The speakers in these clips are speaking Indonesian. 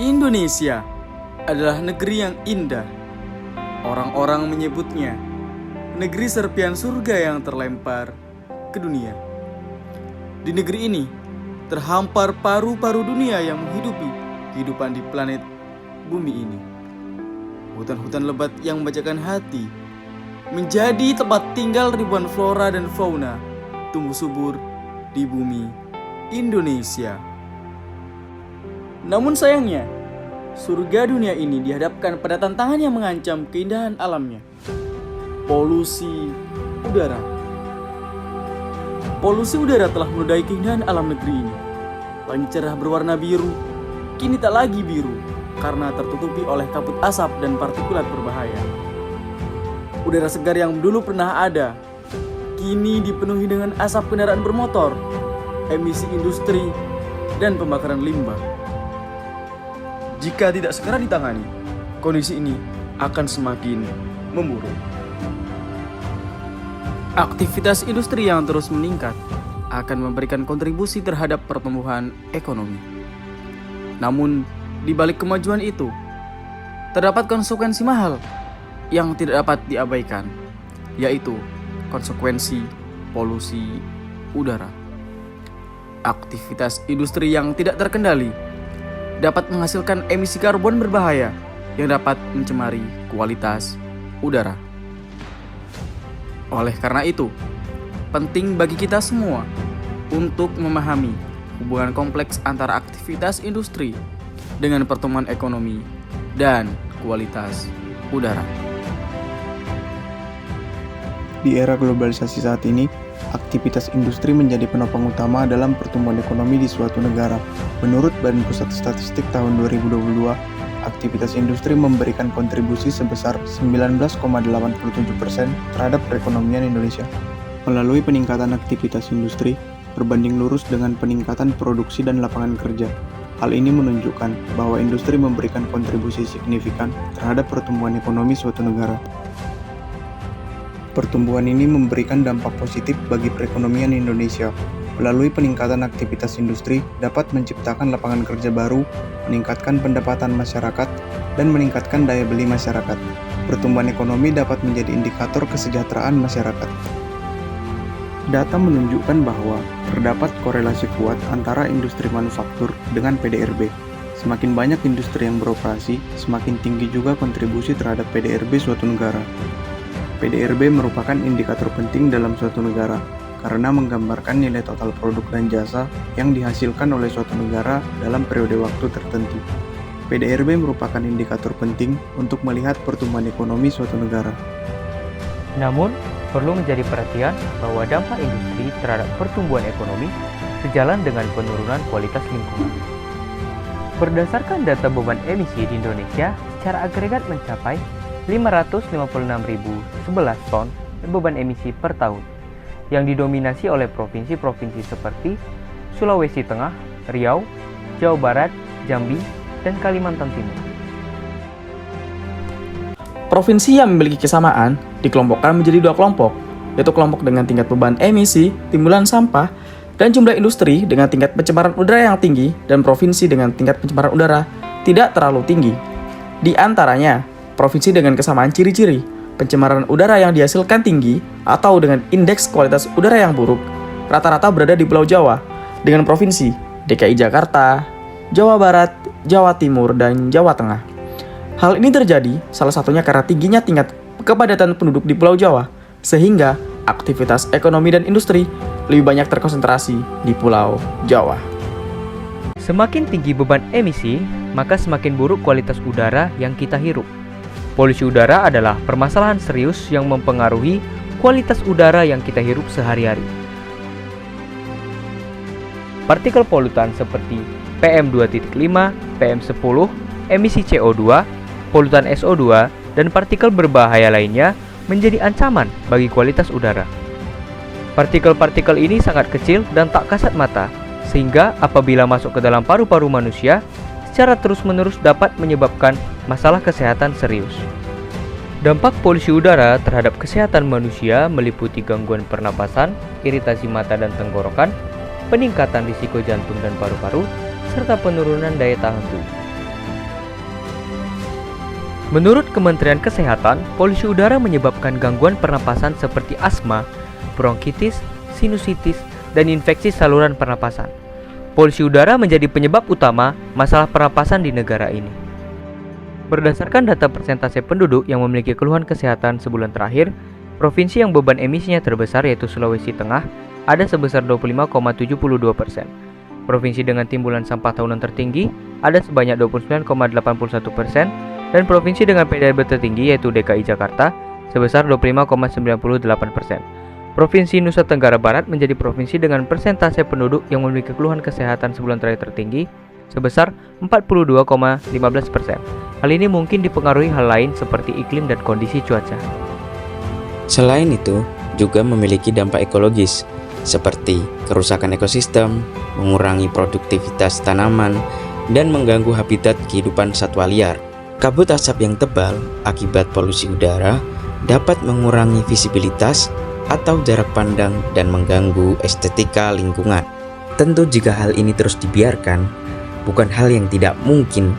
Indonesia adalah negeri yang indah. Orang-orang menyebutnya negeri serpihan surga yang terlempar ke dunia. Di negeri ini terhampar paru-paru dunia yang menghidupi kehidupan di planet bumi ini. Hutan-hutan lebat yang membajakan hati menjadi tempat tinggal ribuan flora dan fauna tumbuh subur di bumi Indonesia. Namun sayangnya, surga dunia ini dihadapkan pada tantangan yang mengancam keindahan alamnya. Polusi udara. Polusi udara telah menodai keindahan alam negeri ini. Langit cerah berwarna biru kini tak lagi biru karena tertutupi oleh kabut asap dan partikulat berbahaya. Udara segar yang dulu pernah ada kini dipenuhi dengan asap kendaraan bermotor, emisi industri, dan pembakaran limbah. Jika tidak segera ditangani, kondisi ini akan semakin memburuk. Aktivitas industri yang terus meningkat akan memberikan kontribusi terhadap pertumbuhan ekonomi. Namun, di balik kemajuan itu, terdapat konsekuensi mahal yang tidak dapat diabaikan, yaitu konsekuensi polusi udara. Aktivitas industri yang tidak terkendali dapat menghasilkan emisi karbon berbahaya yang dapat mencemari kualitas udara. Oleh karena itu, penting bagi kita semua untuk memahami hubungan kompleks antara aktivitas industri dengan pertumbuhan ekonomi dan kualitas udara. Di era globalisasi saat ini, aktivitas industri menjadi penopang utama dalam pertumbuhan ekonomi di suatu negara. Menurut Badan Pusat Statistik tahun 2022, aktivitas industri memberikan kontribusi sebesar 19,87% terhadap perekonomian Indonesia. Melalui peningkatan aktivitas industri, berbanding lurus dengan peningkatan produksi dan lapangan kerja. Hal ini menunjukkan bahwa industri memberikan kontribusi signifikan terhadap pertumbuhan ekonomi suatu negara. Pertumbuhan ini memberikan dampak positif bagi perekonomian Indonesia. Melalui peningkatan aktivitas industri dapat menciptakan lapangan kerja baru, meningkatkan pendapatan masyarakat, dan meningkatkan daya beli masyarakat. Pertumbuhan ekonomi dapat menjadi indikator kesejahteraan masyarakat. Data menunjukkan bahwa terdapat korelasi kuat antara industri manufaktur dengan PDRB. Semakin banyak industri yang beroperasi, semakin tinggi juga kontribusi terhadap PDRB suatu negara. PDRB merupakan indikator penting dalam suatu negara karena menggambarkan nilai total produk dan jasa yang dihasilkan oleh suatu negara dalam periode waktu tertentu. PDRB merupakan indikator penting untuk melihat pertumbuhan ekonomi suatu negara. Namun, perlu menjadi perhatian bahwa dampak industri terhadap pertumbuhan ekonomi sejalan dengan penurunan kualitas lingkungan. Berdasarkan data beban emisi di Indonesia, secara agregat mencapai 556.011 ton beban emisi per tahun, yang didominasi oleh provinsi-provinsi seperti Sulawesi Tengah, Riau, Jawa Barat, Jambi, dan Kalimantan Timur. Provinsi yang memiliki kesamaan dikelompokkan menjadi dua kelompok, yaitu kelompok dengan tingkat beban emisi, timbulan sampah, dan jumlah industri dengan tingkat pencemaran udara yang tinggi, dan provinsi dengan tingkat pencemaran udara tidak terlalu tinggi. Di antaranya, provinsi dengan kesamaan ciri-ciri pencemaran udara yang dihasilkan tinggi atau dengan indeks kualitas udara yang buruk rata-rata berada di Pulau Jawa dengan provinsi DKI Jakarta, Jawa Barat, Jawa Timur, dan Jawa Tengah. Hal ini terjadi salah satunya karena tingginya tingkat kepadatan penduduk di Pulau Jawa sehingga aktivitas ekonomi dan industri lebih banyak terkonsentrasi di Pulau Jawa. Semakin tinggi beban emisi, maka semakin buruk kualitas udara yang kita hirup. Polusi udara adalah permasalahan serius yang mempengaruhi kualitas udara yang kita hirup sehari-hari. Partikel polutan seperti PM2.5, PM10, emisi CO2, polutan SO2, dan partikel berbahaya lainnya menjadi ancaman bagi kualitas udara. Partikel-partikel ini sangat kecil dan tak kasat mata, sehingga apabila masuk ke dalam paru-paru manusia, secara terus-menerus dapat menyebabkan masalah kesehatan serius. Dampak polusi udara terhadap kesehatan manusia meliputi gangguan pernapasan, iritasi mata dan tenggorokan, peningkatan risiko jantung dan paru-paru, serta penurunan daya tahan tubuh. Menurut Kementerian Kesehatan, polusi udara menyebabkan gangguan pernapasan seperti asma, bronkitis, sinusitis, dan infeksi saluran pernapasan. Polusi udara menjadi penyebab utama masalah pernapasan di negara ini. Berdasarkan data persentase penduduk yang memiliki keluhan kesehatan sebulan terakhir, provinsi yang beban emisinya terbesar yaitu Sulawesi Tengah ada sebesar 25,72%. Provinsi dengan timbulan sampah tahunan tertinggi ada sebanyak 29,81%, dan provinsi dengan PDB tertinggi yaitu DKI Jakarta sebesar 25,98%. Provinsi Nusa Tenggara Barat menjadi provinsi dengan persentase penduduk yang memiliki keluhan kesehatan sebulan terakhir tertinggi sebesar 42,15%. Hal ini mungkin dipengaruhi hal lain seperti iklim dan kondisi cuaca. Selain itu, juga memiliki dampak ekologis seperti kerusakan ekosistem, mengurangi produktivitas tanaman, dan mengganggu habitat kehidupan satwa liar. Kabut asap yang tebal akibat polusi udara dapat mengurangi visibilitas atau jarak pandang dan mengganggu estetika lingkungan. Tentu jika hal ini terus dibiarkan, bukan hal yang tidak mungkin,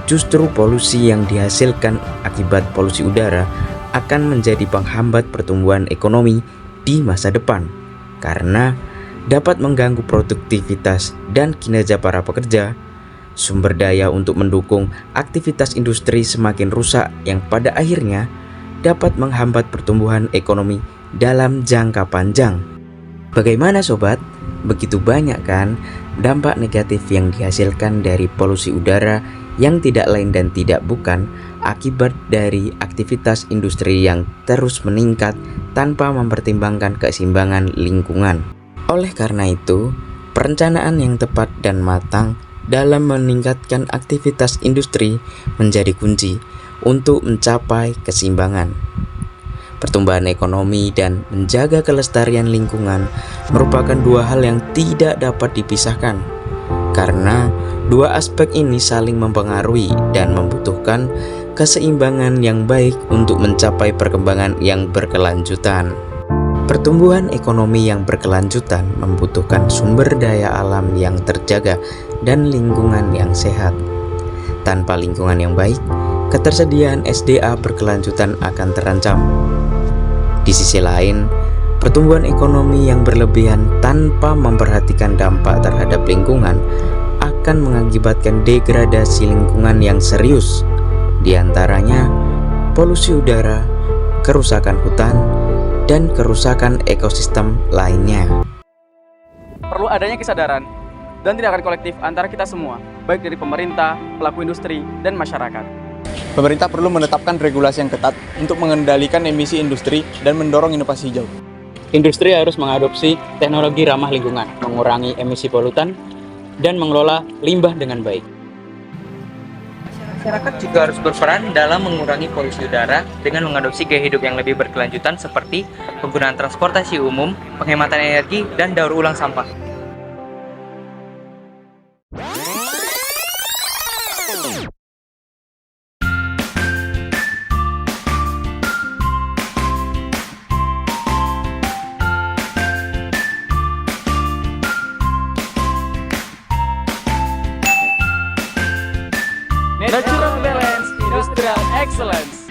justru polusi yang dihasilkan akibat polusi udara akan menjadi penghambat pertumbuhan ekonomi di masa depan, karena dapat mengganggu produktivitas dan kinerja para pekerja. Sumber daya untuk mendukung aktivitas industri semakin rusak yang pada akhirnya dapat menghambat pertumbuhan ekonomi dalam jangka panjang. Bagaimana sobat? Begitu banyak kan dampak negatif yang dihasilkan dari polusi udara yang tidak lain dan tidak bukan akibat dari aktivitas industri yang terus meningkat tanpa mempertimbangkan keseimbangan lingkungan. Oleh karena itu, perencanaan yang tepat dan matang dalam meningkatkan aktivitas industri menjadi kunci untuk mencapai keseimbangan. Pertumbuhan ekonomi dan menjaga kelestarian lingkungan merupakan dua hal yang tidak dapat dipisahkan, karena dua aspek ini saling mempengaruhi dan membutuhkan keseimbangan yang baik untuk mencapai perkembangan yang berkelanjutan. Pertumbuhan ekonomi yang berkelanjutan membutuhkan sumber daya alam yang terjaga dan lingkungan yang sehat. Tanpa lingkungan yang baik, ketersediaan SDA berkelanjutan akan terancam. Di sisi lain, pertumbuhan ekonomi yang berlebihan tanpa memperhatikan dampak terhadap lingkungan akan mengakibatkan degradasi lingkungan yang serius, di antaranya polusi udara, kerusakan hutan, dan kerusakan ekosistem lainnya. Perlu adanya kesadaran dan tindakan kolektif antara kita semua, baik dari pemerintah, pelaku industri, dan masyarakat. Pemerintah perlu menetapkan regulasi yang ketat untuk mengendalikan emisi industri dan mendorong inovasi hijau. Industri harus mengadopsi teknologi ramah lingkungan, mengurangi emisi polutan, dan mengelola limbah dengan baik. Masyarakat juga harus berperan dalam mengurangi polusi udara dengan mengadopsi gaya hidup yang lebih berkelanjutan seperti penggunaan transportasi umum, penghematan energi, dan daur ulang sampah. Natural balance, industrial excellence.